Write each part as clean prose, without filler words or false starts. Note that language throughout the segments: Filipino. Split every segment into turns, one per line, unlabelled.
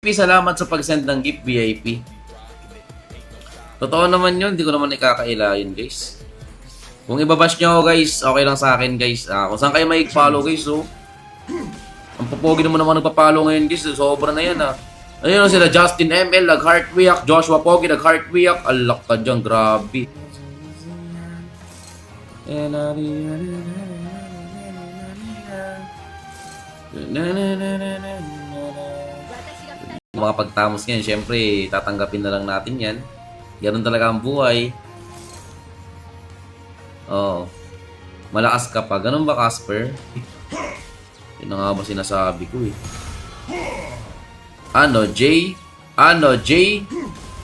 Salamat sa pag-send ng gift, VIP. Totoo naman yun, hindi ko naman ikakaila yun, guys. Kung ibabash nyo ako, guys, okay lang sa akin, guys. Kung saan kayo may follow, guys, oh. Ang pupogi naman nagpa-follow ngayon, guys. Sobra na yan, Ayun sila, Justin ML, nag-heartwiak. Joshua Pogi, nag-heartwiak. Alak ka dyan, grabe. Mga pagtamos ngayon, syempre, tatanggapin na lang natin yan. Ganun talaga ang buhay. Oo. Malakas ka pa. Ganun ba, Casper? Yun na nga ba sinasabi ko, Ano, Jay? Ano, Jay?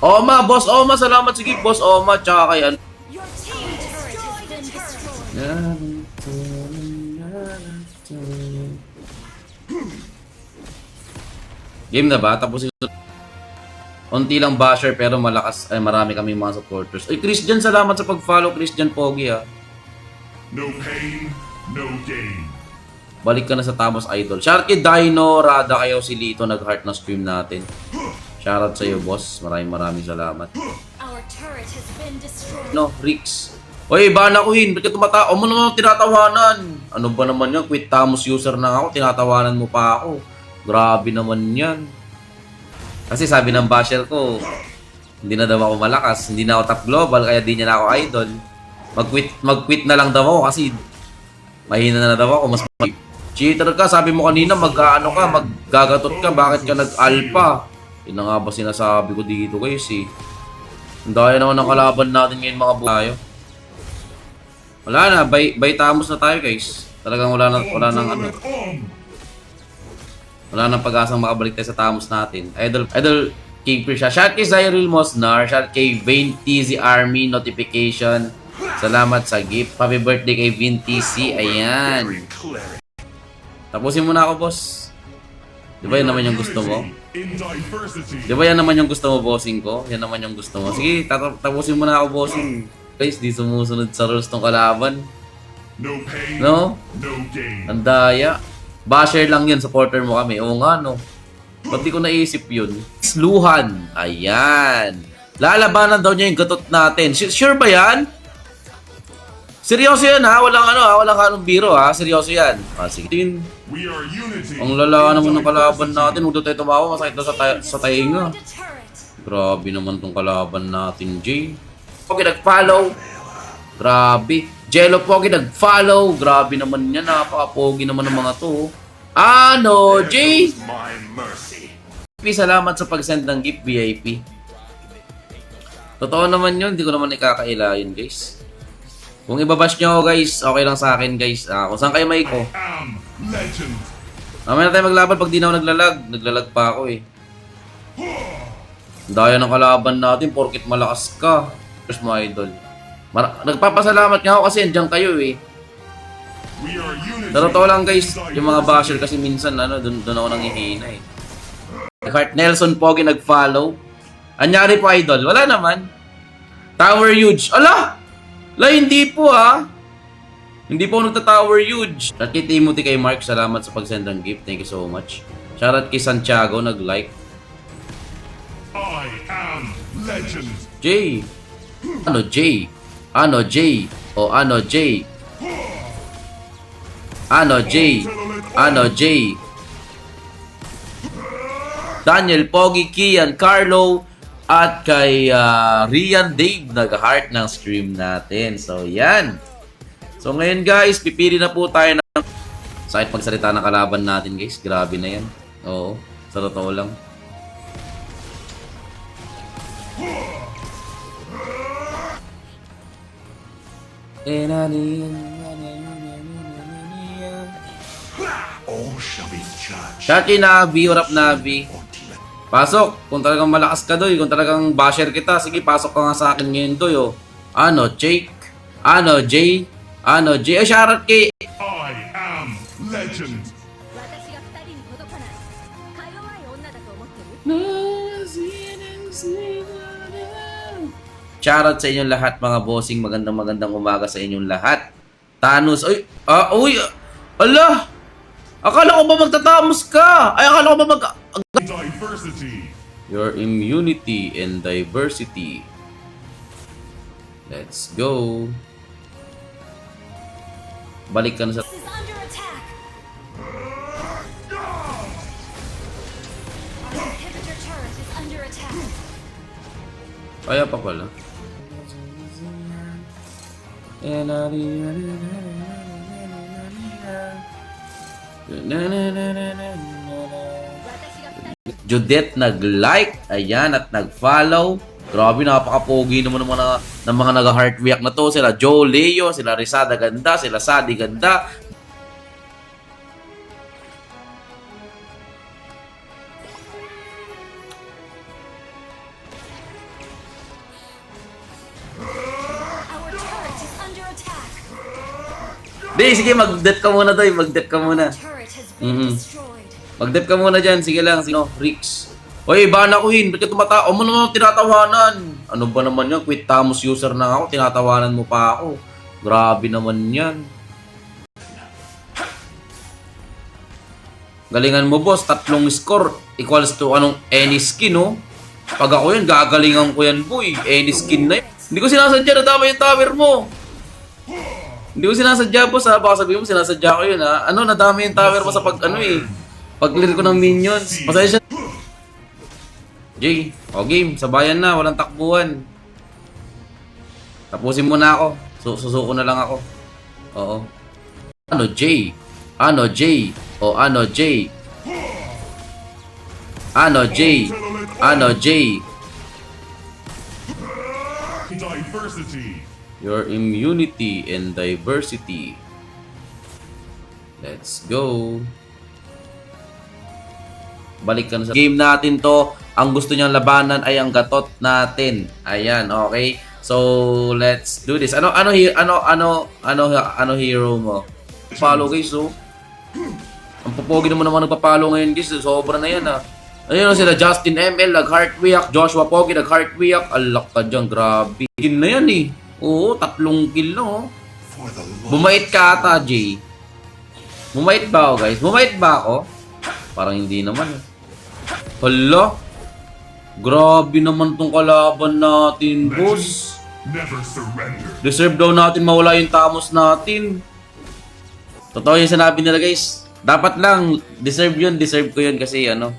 Oma, Boss Oma, salamat. Sige, Boss Oma. Tsaka kay ano. Game na ba? Tapos unti lang basher pero malakas. Ay, marami kami mga supporters. Ay, Christian, salamat sa pag-follow. Christian Pogi,
No pain, no gain.
Balik ka na sa Tamos Idol. Shoutout kay Dino, Rada, kayo si Lito, nag-heart na stream natin. Shoutout sa iyo, boss. Maraming salamat. No, Rix. Oy, bana ko hin. Ba't ka tumata? O mo naman tinatawanan. Ano ba naman yan? Quit Tamos user na ako. Tinatawanan mo pa ako. Grabe naman yan. Kasi sabi ng basher ko, hindi na daw ako malakas. Hindi na ako top global, kaya di niya na ako idol. Mag-quit na lang daw ako kasi mahina na daw ako. Mas cheater ka, sabi mo kanina, maggagatot ka, bakit ka nag-alpha? Yun na nga ba sinasabi ko dito, guys, Ang daya naman ng kalaban natin ngayon, mga tayo. Wala na, by Tamos na tayo, guys. Talagang wala nang pag-asang makabalik tayo sa Tamos natin. Idol King Prisha. Shout kay Zyril Mosnar, shout kay Vane TZ Army notification. Salamat sa gift. Happy birthday kay Vin TC. Ayan. Tapusin mo na ako, boss. Di ba yan naman yung gusto mo? Di ba yan naman yung gusto mo, bossing ko? Yan naman yung gusto mo. Sige, tapusin mo na ako, bossing. Guys, di sumusunod sa rules tong kalaban. No? Ang daya. Basher lang yun, supporter mo kami. Oo nga, no? Ba't di ko naisip yun? Sluhan. Ayan. Lalabanan daw niya yung gatot natin. Sure ba yan? Seryoso yan, walang halong biro, seryoso yan. Sige. Ang lala naman ng kalaban natin. Huwag tayo tumawa, masakit daw sa tainga. Grabe naman tong kalaban natin, Jay. Pogi nag-follow. Grabe. Jello Pogi nag-follow. Grabe naman yan, napaka-pogi naman ng mga to. Ano, Jay? Salamat sa pag-send ng gift, VIP. Totoo naman yun, hindi ko naman ikakaila yun, guys. Kung ibabash nyo ako, guys, okay lang sa akin, guys. Kung saan kayo may ko. Mamaya na tayo maglaban pag di na ako naglalag. Naglalag pa ako, Daya ng kalaban natin, porkit malakas ka. First mo, idol. Nagpapasalamat nga ako kasi andyan kayo, Sa totoo lang, guys, yung mga basher kasi minsan, doon ako nangihina, Heart Nelson Pogi nag-follow. Anyari po, idol. Wala naman. Tower huge. Ala! Hindi po, Hindi po nagta-tower huge. Shoutout kay Timothy, kay Mark. Salamat sa pag-send ng gift. Thank you so much. Shoutout kay Santiago. Nag-like.
I am legend.
Jay. Ano, Jay? Ano, Jay? O ano, Jay? Ano, Jay? Ano, Jay? Daniel, Pogi, Kian, Carlo, at kay Rian Dave, nag-heart ng stream natin. So, yan. So, ngayon guys, pipili na po tayo ng sakit pagsalita ng kalaban natin, guys. Grabe na yan. Oo, sa totoo lang.
All shall be judged.
Shaki Navi, urap Navi. Pasok, kung talagang malakas ka, Doy. Kung talagang basher kita, sige, pasok ka nga sa akin ngayon, Doy, Ano, Jake? Ano, Jay? Ano, Jay? Shoutout kay...
I am legend.
Shoutout sa inyong lahat, mga bossing. Magandang umaga sa inyong lahat. Thanos, ala! Akala ko ba magtatamos ka? Ay, akala ko ba
diversity.
Your immunity and diversity. Let's go. Balik ka na sa...
Is under attack. Our inhibitor turret is under attack.
Kaya pa pala. Judith nag-like, ayan, at nag-follow. Grabe, napaka-pogi naman ng mga nag-heart react na to. Sila Joe Leo, sila Rizada ganda, sila Sadi ganda.
Our turret is under attack.
Di, sige, mag-dep ka muna doy, mag-dep ka muna.
Turret has been destroyed.
Mag-dep ka muna dyan, sige lang, sino? Rix. Oy, bana ko hin, ba't ka tumata? O mo naman tinatawanan. Ano ba naman yan? Quit Tamos user na ako, tinatawanan mo pa ako. Grabe naman yan. Galingan mo boss, 3 score equals to anong any skin, no? Pag ako yun, gagalingan ko yan, boy. Any skin na yun. Hindi ko sinasadya na tama yung tower mo. Hindi ko sinasadya boss, ha? Baka sabihin mo, sinasadya ko yun, ha? Ano, nadami yung tower mo sa pag, ano eh. Pag-clear ko ng minions. Pasensya. Jay, o game, sabayan na, walang takbuhan. Tapusin mo na ako. Susuko na lang ako. Oo. Ano Jay? Ano Jay? O ano Jay? Ano Jay? Ano Jay?
Diversity.
Your immunity and diversity. Let's go. Balik ka na sa game natin to. Ang gusto niyang labanan ay ang gatot natin. Ayan, okay? So, let's do this. Ano hero mo? Follow guys, oh. Ang popogi naman nagpa-follow ngayon guys. Sobra na yan, ah. Ayun sila, Justin ML, nag-heart react. Joshua Pogi, nag-heart react. Alak ka dyan, grabe. Kill na yan, eh. Oo, 3 kill na, oh.
For the Lord.
Bumait ka ata, Jay. Bumait ba ako, guys? Bumait ba ako? Parang hindi naman, eh. Hala. Grabe naman tong kalaban natin, boss.
Never surrender.
Deserve daw natin mawala yung Tamos natin. Totoo yung sinabi nila, guys. Dapat lang, deserve yun, deserve ko yun kasi ano.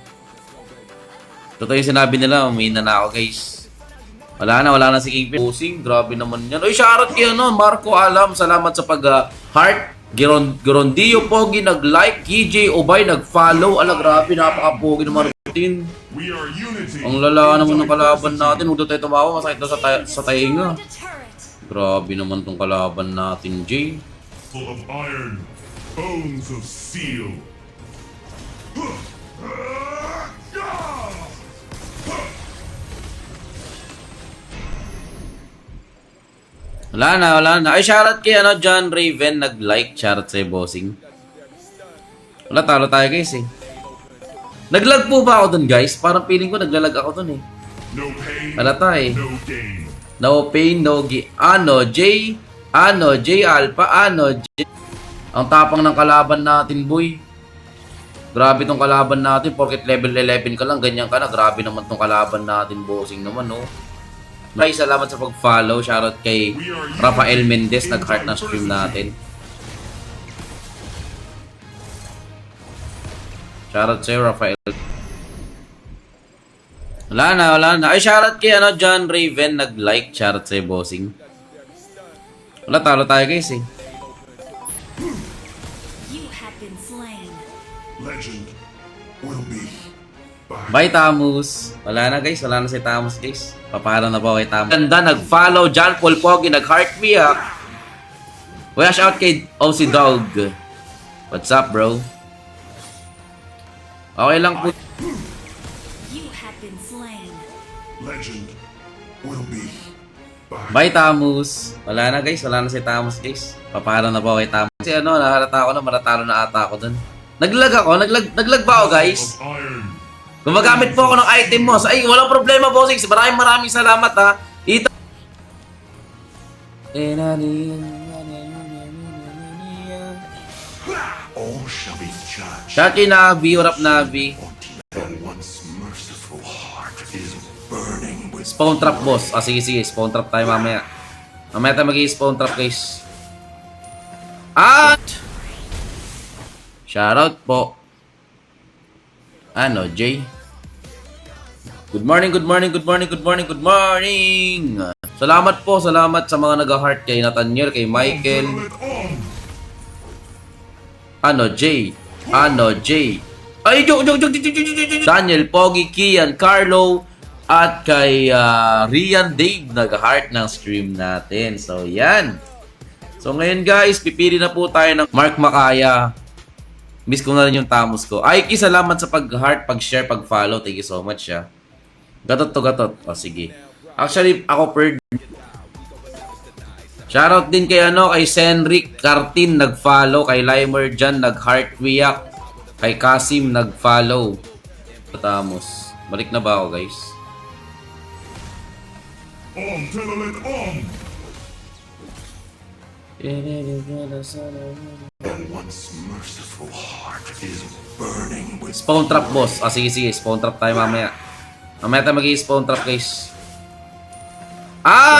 Totoo yung sinabi nila, umina na ako, guys. Wala na si King Posing, grabe naman yan. Uy, shoutout kayo, no? Marco Alam, salamat sa pag-heart. Girondio Pogi nag-like, KJ Obay nag-follow. Ala, grabe, napaka-pogi naman natin.
We are unity.
Ang lala naman ng kalaban natin. Huwag daw tayo tumawa, masakit daw sa tainga.
The turret.
Grabe naman tong kalaban natin, Jay.
Full of iron. Bones of steel.
Wala na. Ay, shoutout kay John Raven, nag-like. Shoutout sa'yo, bossing. Wala, talo tayo, guys, eh. Naglag po ba ako dun, guys? Parang feeling ko naglalag ako dun, eh.
No pain.
Halata, eh.
No gain.
No pain, no gain. Ano, J? Ano, J Alpha? Ano, J? Ang tapang ng kalaban natin, boy. Grabe tong kalaban natin. Porket level 11 ka lang, ganyan ka na. Grabe naman tong kalaban natin, bossing naman, no? Ay, salamat sa pag-follow. Shoutout kay Rafael Mendez, nag-heart na stream natin. Shoutout sa'yo, Rafael. Wala na. Ay, shoutout kay John Raven, nag-like. Shoutout sa'yo, bossing. Wala, talo tayo, guys, eh.
You have been slain.
Legend will be back.
Bye, Tamus. Wala na, guys. Wala na si Tamus, guys. Papara na po kay Tamus. Ganda, nag-follow. John Paul Pogi, nag-heart react. Wash out kay OC Dog. What's up, bro? Okay lang po.
You have been slain.
Legend will be back.
Bye, Tamus. Wala na, guys. Wala na si Tamus, guys. Papara na po kay Tamus. Kasi ano, nahalata ko na maratalo na ata ako dun. Naglag ako. Naglag ba ako, guys?
Of iron.
Gumagamit po ako ng item mo. Ay, walang problema, bossing. Maraming salamat, ha. Ito.
All shall be judged.
Shoutout kay Navi. What up, Navi?
That once merciful
Spawn trap, boss. Ah, sige, sige. Spawn trap tayo mamaya. Mamaya tayo mag-i-spawn trap, guys. At! Shoutout po. Ano, Jay? Good morning, good morning, good morning, good morning, good morning! Salamat po, salamat sa mga nag-heart kay Nathaniel, kay Michael.
Settle it on!
Ano, Jay? Ano, Jay? Ay, Daniel, Pogi, Kian, Carlo, at kay Rian Dave nag-heart ng stream natin. So, yan. So, ngayon guys, pipili na po tayo ng Mark Makaya. Miss ko na rin yung tamos ko. Aiki, salamat sa pag-heart, pag-share, pag-follow. Thank you so much, ya. Gatot to gatot. O, sige. Actually, ako per... Shoutout din kay kay Senric Cartin nag-follow, kay Limer Jan nag-heart react, kay Kasim nag-follow. Patamos. Balik na ba ako, guys?
On, settle it on! Once merciful heart is burning with
Spawn trap, boss. Ah, sige, sige. Spawn trap tayo mamaya. Mamaya tayo mag-i-spawn trap, guys. Ah!